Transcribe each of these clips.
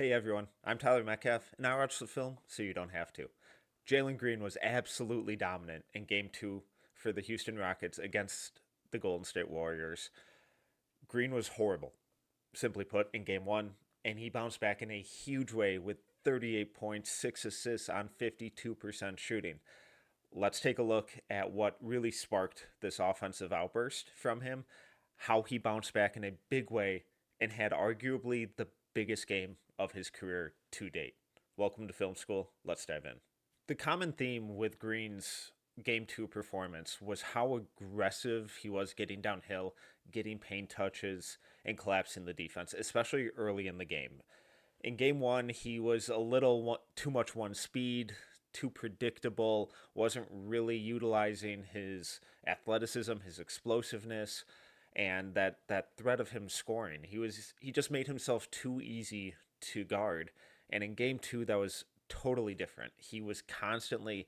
Hey everyone, I'm Tyler Metcalf, and I watched the film so you don't have to. Jalen Green was absolutely dominant in Game 2 for the Houston Rockets against the Golden State Warriors. Green was horrible, simply put, in Game 1, and he bounced back in a huge way with 38 points, 6 assists on 52% shooting. Let's take a look at what really sparked this offensive outburst from him, how he bounced back in a big way and had arguably the biggest game of his career to date. Welcome to Film School. Let's dive in. The common theme with Green's Game 2 performance was how aggressive he was getting downhill, getting paint touches, and collapsing the defense, especially early in the game. In Game 1, he was a little too much one speed, too predictable, wasn't really utilizing his athleticism, his explosiveness, and that threat of him scoring. He just made himself too easy to guard. And in Game 2, that was totally different. He was constantly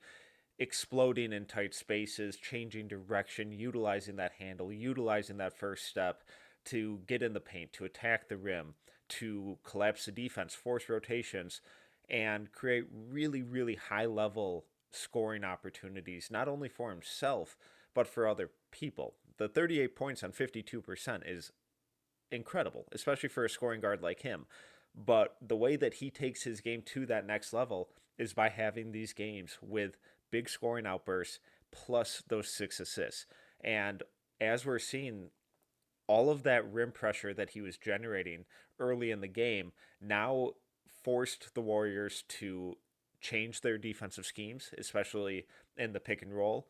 exploding in tight spaces, changing direction, utilizing that handle, utilizing that first step to get in the paint, to attack the rim, to collapse the defense, force rotations, and create really, really high level scoring opportunities, not only for himself, but for other people. The 38 points on 52% is incredible, especially for a scoring guard like him. But the way that he takes his game to that next level is by having these games with big scoring outbursts plus those 6 assists. And as we're seeing, all of that rim pressure that he was generating early in the game now forced the Warriors to change their defensive schemes, especially in the pick and roll,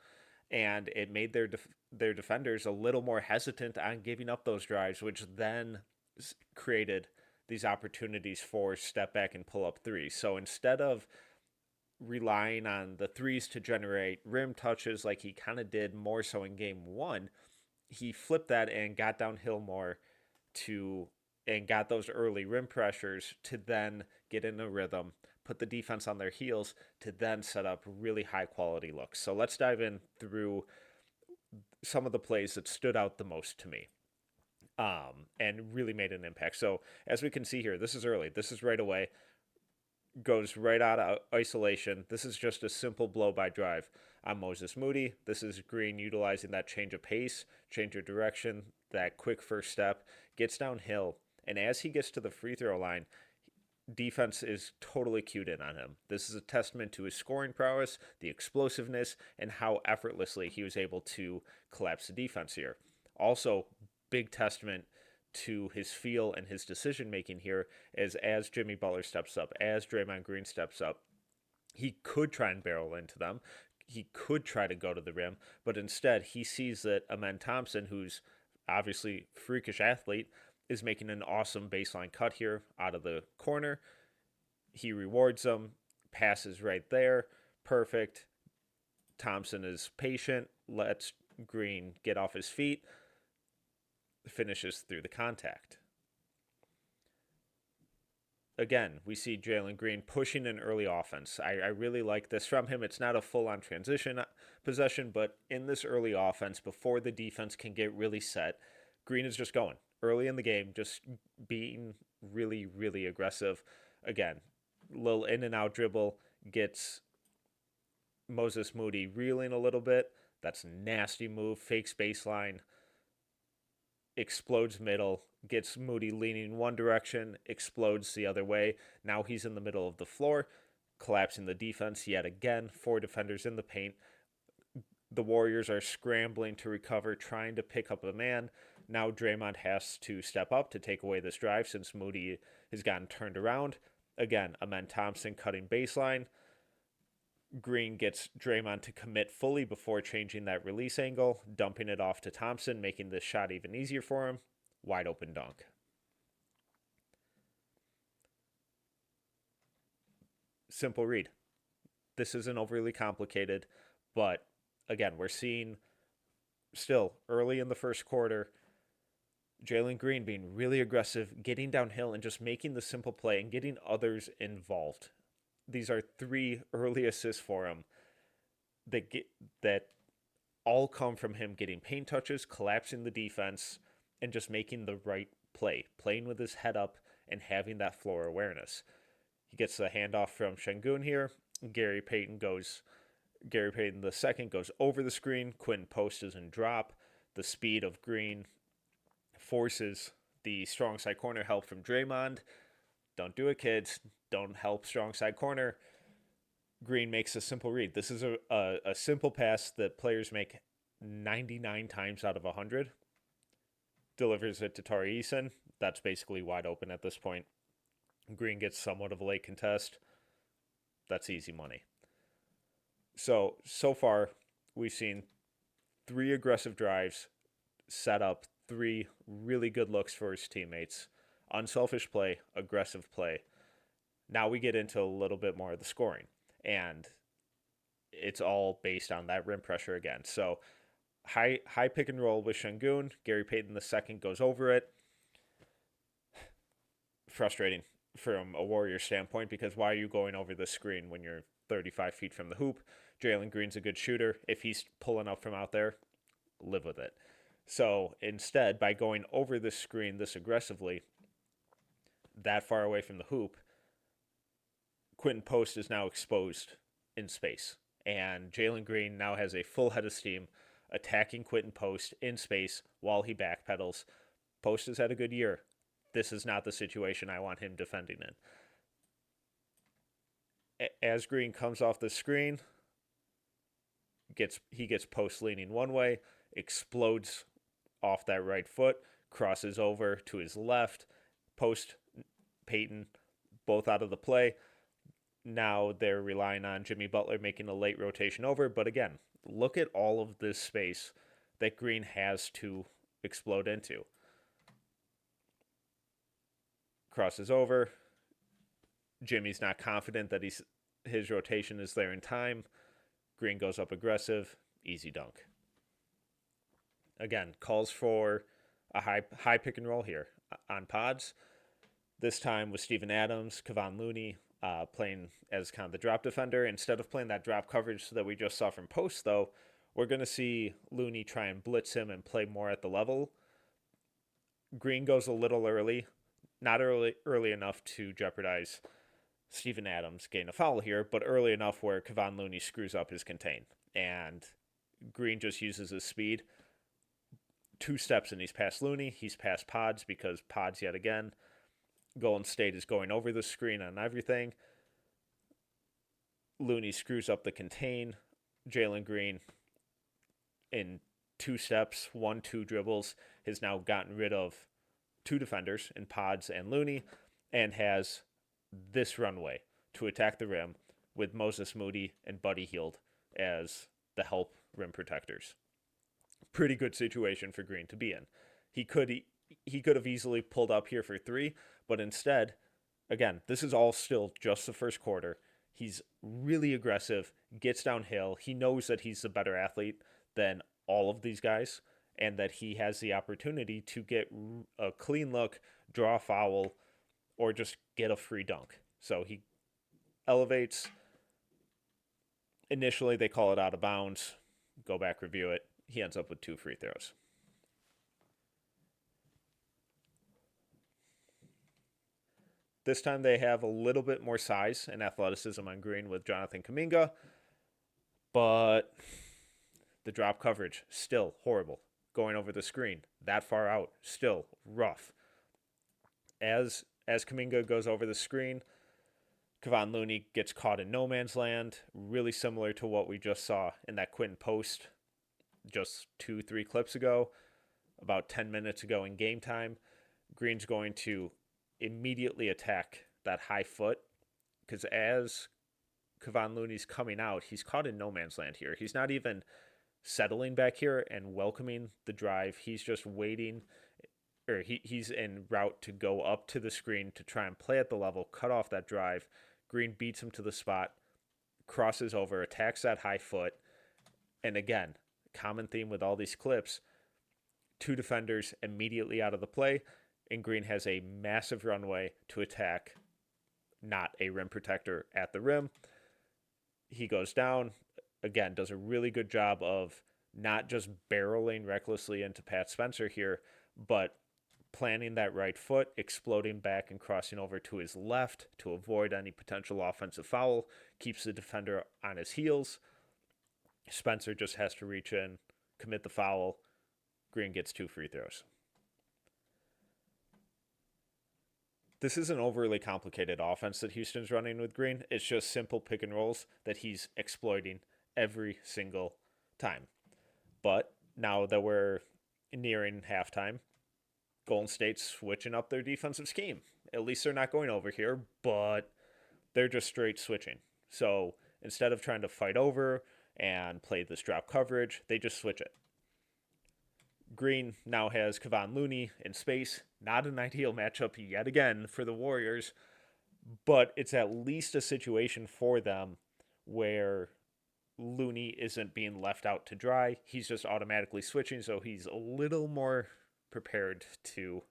and it made their defenders a little more hesitant on giving up those drives, which then created these opportunities for step back and pull up threes. So instead of relying on the threes to generate rim touches like he kind of did more so in Game 1, he flipped that and got downhill more to and got those early rim pressures to then get in a rhythm, put the defense on their heels to then set up really high quality looks. So let's dive in through some of the plays that stood out the most to me, and really made an impact. So as we can see here, this is early. This is right away. Goes right out of isolation. This is just a simple blow by drive on Moses Moody. This is Green utilizing that change of pace, change of direction, that quick first step, gets downhill. And as he gets to the free throw line, defense is totally cued in on him. This is a testament to his scoring prowess, the explosiveness, and how effortlessly he was able to collapse the defense here. Also, big testament to his feel and his decision making here is as Jimmy Butler steps up, as Draymond Green steps up, he could try and barrel into them. He could try to go to the rim, but instead he sees that Amen Thompson, who's obviously freakish athlete, is making an awesome baseline cut here out of the corner. He rewards him, passes right there, perfect. Thompson is patient, lets Green get off his feet, finishes through the contact. Again, we see Jalen Green pushing an early offense. I really like this from him. It's not a full on transition possession, but in this early offense, before the defense can get really set, Green is just going early in the game, just being really, really aggressive. Again, little in and out dribble, gets Moses Moody reeling a little bit. That's a nasty move, fakes baseline, explodes middle, gets Moody leaning one direction, explodes the other way. Now he's in the middle of the floor, collapsing the defense yet again. 4 defenders in the paint. The Warriors are scrambling to recover, trying to pick up a man. Now Draymond has to step up to take away this drive since Moody has gotten turned around. Again, Amen Thompson cutting baseline. Green gets Draymond to commit fully before changing that release angle, dumping it off to Thompson, making this shot even easier for him. Wide open dunk. Simple read. This isn't overly complicated, but again, we're seeing still early in the first quarter Jalen Green being really aggressive, getting downhill, and just making the simple play and getting others involved. These are 3 early assists for him that all come from him getting paint touches, collapsing the defense, and just making the right play, playing with his head up and having that floor awareness. He gets the handoff from Şengün here. Gary Payton the second goes over the screen. Quinton Post doesn't drop. The speed of Green forces the strong side corner help from Draymond. Don't do it, kids. Don't help strong side corner. Green makes a simple read. This is a simple pass that players make 99 times out of 100. Delivers it to Tari Eason. That's basically wide open at this point. Green gets somewhat of a late contest. That's easy money. So far, we've seen 3 aggressive drives, set up 3 really good looks for his teammates. Unselfish play, aggressive play. Now we get into a little bit more of the scoring. And it's all based on that rim pressure again. So high pick and roll with Şengün. Gary Payton II goes over it. Frustrating from a Warrior standpoint, because why are you going over the screen when you're 35 feet from the hoop? Jalen Green's a good shooter. If he's pulling up from out there, live with it. So instead, by going over the screen this aggressively, that far away from the hoop, Quinton Post is now exposed in space. And Jalen Green now has a full head of steam attacking Quinton Post in space while he backpedals. Post has had a good year. This is not the situation I want him defending in. As Green comes off the screen, he gets Post leaning one way, explodes off that right foot, crosses over to his left. Post, Payton, both out of the play. Now they're relying on Jimmy Butler making a late rotation over. But again, look at all of this space that Green has to explode into. Crosses over. Jimmy's not confident that his rotation is there in time. Green goes up aggressive. Easy dunk. Again, calls for a high pick and roll here on pods. This time with Steven Adams, Kevon Looney playing as kind of the drop defender. Instead of playing that drop coverage that we just saw from Post, though, we're going to see Looney try and blitz him and play more at the level. Green goes a little early, not early enough to jeopardize Steven Adams getting a foul here, but early enough where Kevon Looney screws up his contain. And Green just uses his speed. 2 steps and he's past Looney. He's past Pods, because Pods yet again, Golden State is going over the screen on everything. Looney screws up the contain. Jalen Green, in 2 steps, 1-2 dribbles, has now gotten rid of 2 defenders in Pods and Looney, and has this runway to attack the rim with Moses Moody and Buddy Hield as the help rim protectors. Pretty good situation for Green to be in. He could have easily pulled up here for 3, but instead, again, this is all still just the first quarter. He's really aggressive, gets downhill. He knows that he's the better athlete than all of these guys, and that he has the opportunity to get a clean look, draw a foul, or just get a free dunk. So he elevates. Initially, they call it out of bounds. Go back, review it. He ends up with 2 free throws. This time they have a little bit more size and athleticism on Green with Jonathan Kuminga, but the drop coverage, still horrible. Going over the screen, that far out, still rough. As Kuminga goes over the screen, Kevon Looney gets caught in no man's land, really similar to what we just saw in that Quinton Post just 2-3 clips ago, about 10 minutes ago in game time. Green's going to immediately attack that high foot, because as Kevon Looney's coming out, he's caught in no man's land here. He's not even settling back here and welcoming the drive. He's just waiting, or he's en route to go up to the screen to try and play at the level, cut off that drive. Green beats him to the spot, crosses over, attacks that high foot, and again, common theme with all these clips, 2 defenders immediately out of the play, and Green has a massive runway to attack, not a rim protector at the rim. He goes down, again, does a really good job of not just barreling recklessly into Pat Spencer here, but planting that right foot, exploding back and crossing over to his left to avoid any potential offensive foul, keeps the defender on his heels. Spencer just has to reach in, commit the foul. Green gets 2 free throws. This is an overly complicated offense that Houston's running with Green. It's just simple pick and rolls that he's exploiting every single time. But now that we're nearing halftime, Golden State's switching up their defensive scheme. At least they're not going over here, but they're just straight switching. So instead of trying to fight over and play this drop coverage, they just switch it. Green now has Kevon Looney in space. Not an ideal matchup yet again for the Warriors, but it's at least a situation for them where Looney isn't being left out to dry. He's just automatically switching, so he's a little more prepared to,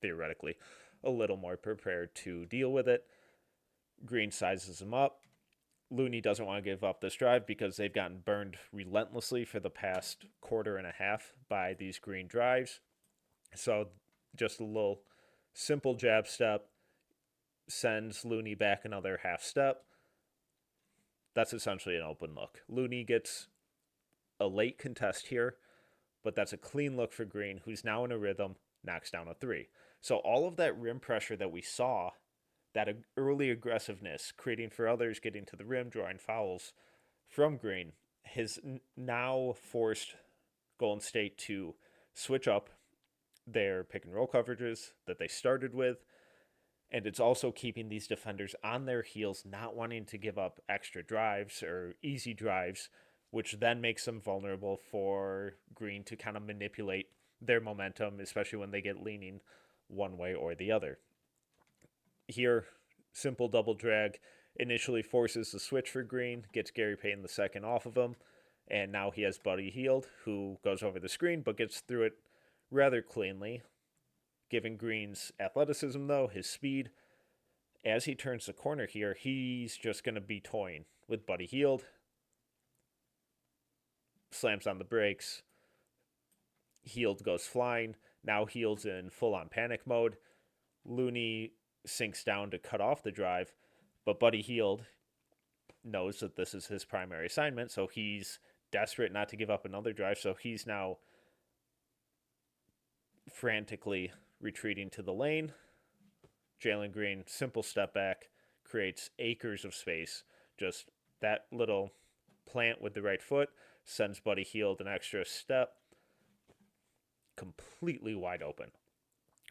theoretically, a little more prepared to deal with it. Green sizes him up. Looney doesn't want to give up this drive because they've gotten burned relentlessly for the past quarter and a half by these Green drives. So just a little simple jab step sends Looney back another half step. That's essentially an open look. Looney gets a late contest here, but that's a clean look for Green, who's now in a rhythm, knocks down a 3. So all of that rim pressure that we saw, that early aggressiveness, creating for others, getting to the rim, drawing fouls from Green, has now forced Golden State to switch up their pick and roll coverages that they started with. And it's also keeping these defenders on their heels, not wanting to give up extra drives or easy drives, which then makes them vulnerable for Green to kind of manipulate their momentum, especially when they get leaning one way or the other. Here, simple double drag initially forces the switch for Green, gets Gary Payton II off of him, and now he has Buddy Hield, who goes over the screen but gets through it rather cleanly. Given Green's athleticism, though, his speed, as he turns the corner here, he's just going to be toying with Buddy Hield. Slams on the brakes. Hield goes flying. Now Hield's in full-on panic mode. Looney sinks down to cut off the drive, but Buddy Hield knows that this is his primary assignment, so he's desperate not to give up another drive, so he's now frantically retreating to the lane. Jalen Green, simple step back, creates acres of space. Just that little plant with the right foot sends Buddy Hield an extra step, completely wide open.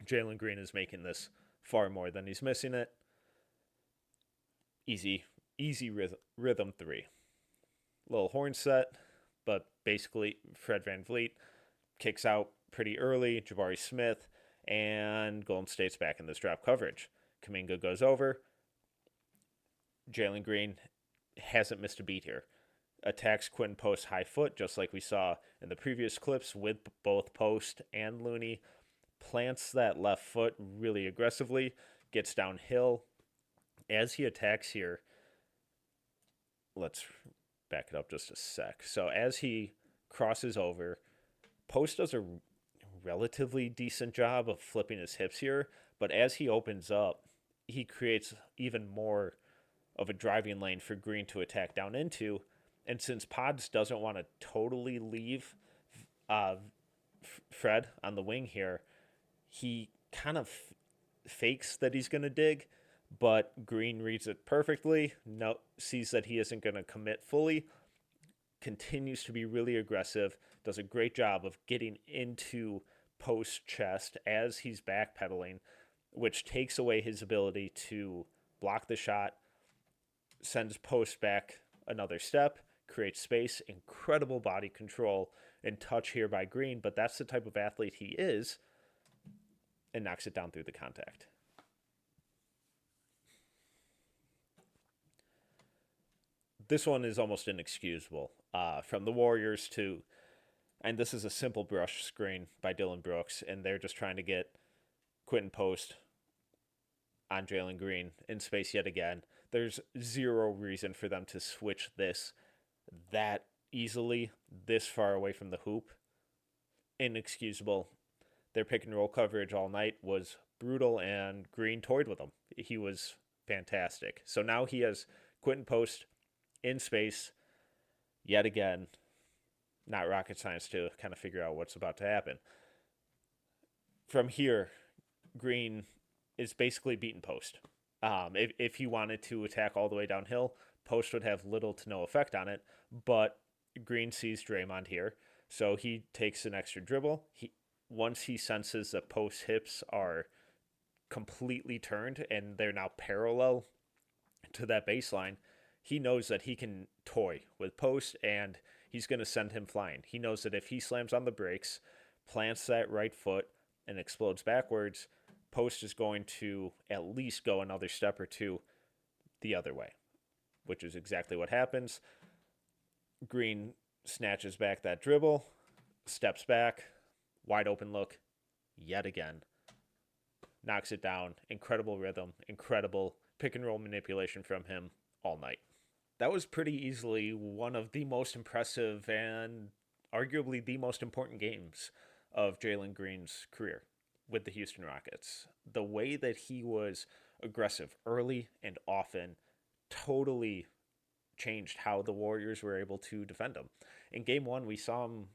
Jalen Green is making this far more than he's missing it. Easy rhythm 3. Little horn set, but basically Fred VanVleet kicks out pretty early, Jabari Smith, and Golden State's back in this drop coverage. Kuminga goes over. Jalen Green hasn't missed a beat here. Attacks Quinn Post high foot, just like we saw in the previous clips with both Post and Looney. Plants that left foot really aggressively, gets downhill. As he attacks here, let's back it up just a sec. So as he crosses over, Post does a relatively decent job of flipping his hips here, but as he opens up, he creates even more of a driving lane for Green to attack down into. And since Pods doesn't want to totally leave Fred on the wing here, he kind of fakes that he's going to dig, but Green reads it perfectly, sees that he isn't going to commit fully, continues to be really aggressive, does a great job of getting into Post chest as he's backpedaling, which takes away his ability to block the shot, sends Post back another step, creates space, incredible body control and touch here by Green, but that's the type of athlete he is, and knocks it down through the contact. This one is almost inexcusable. From the Warriors to, and this is a simple brush screen by Dylan Brooks, and they're just trying to get Quentin Post on Jalen Green in space yet again. There's zero reason for them to switch this that easily, this far away from the hoop. Inexcusable. Their pick and roll coverage all night was brutal, and Green toyed with him. He was fantastic. So now he has Quentin Post in space yet again. Not rocket science to kind of figure out what's about to happen. From here, Green is basically beaten Post. If he wanted to attack all the way downhill, Post would have little to no effect on it. But Green sees Draymond here, so he takes an extra dribble. Once he senses that Post's hips are completely turned and they're now parallel to that baseline, he knows that he can toy with Post and he's going to send him flying. He knows that if he slams on the brakes, plants that right foot, and explodes backwards, Post is going to at least go another step or two the other way, which is exactly what happens. Green snatches back that dribble, steps back, wide open look, yet again, knocks it down. Incredible rhythm, incredible pick and roll manipulation from him all night. That was pretty easily one of the most impressive and arguably the most important games of Jalen Green's career with the Houston Rockets. The way that he was aggressive early and often totally changed how the Warriors were able to defend him. In game one, we saw him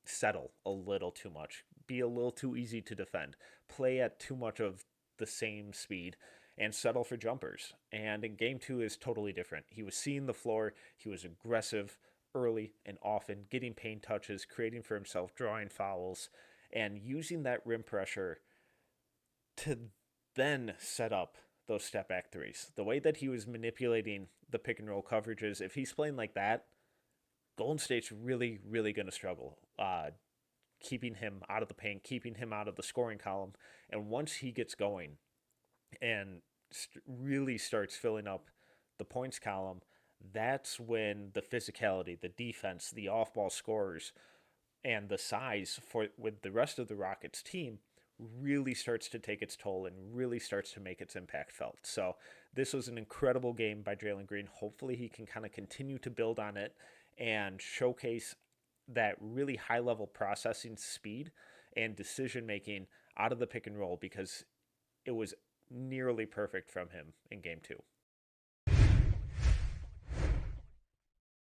settle a little too much, be a little too easy to defend, play at too much of the same speed, and settle for jumpers. And in game two is totally different. He was seeing the floor, he was aggressive early and often, getting paint touches, creating for himself, drawing fouls, and using that rim pressure to then set up those step back threes. The way that he was manipulating the pick and roll coverages, if he's playing like that, Golden State's really, really going to struggle keeping him out of the paint, keeping him out of the scoring column. And once he gets going and really starts filling up the points column, that's when the physicality, the defense, the off-ball scorers, and the size for with the rest of the Rockets team really starts to take its toll and really starts to make its impact felt. So this was an incredible game by Jalen Green. Hopefully he can kind of continue to build on it and showcase that really high level processing speed and decision making out of the pick and roll, because it was nearly perfect from him in game two.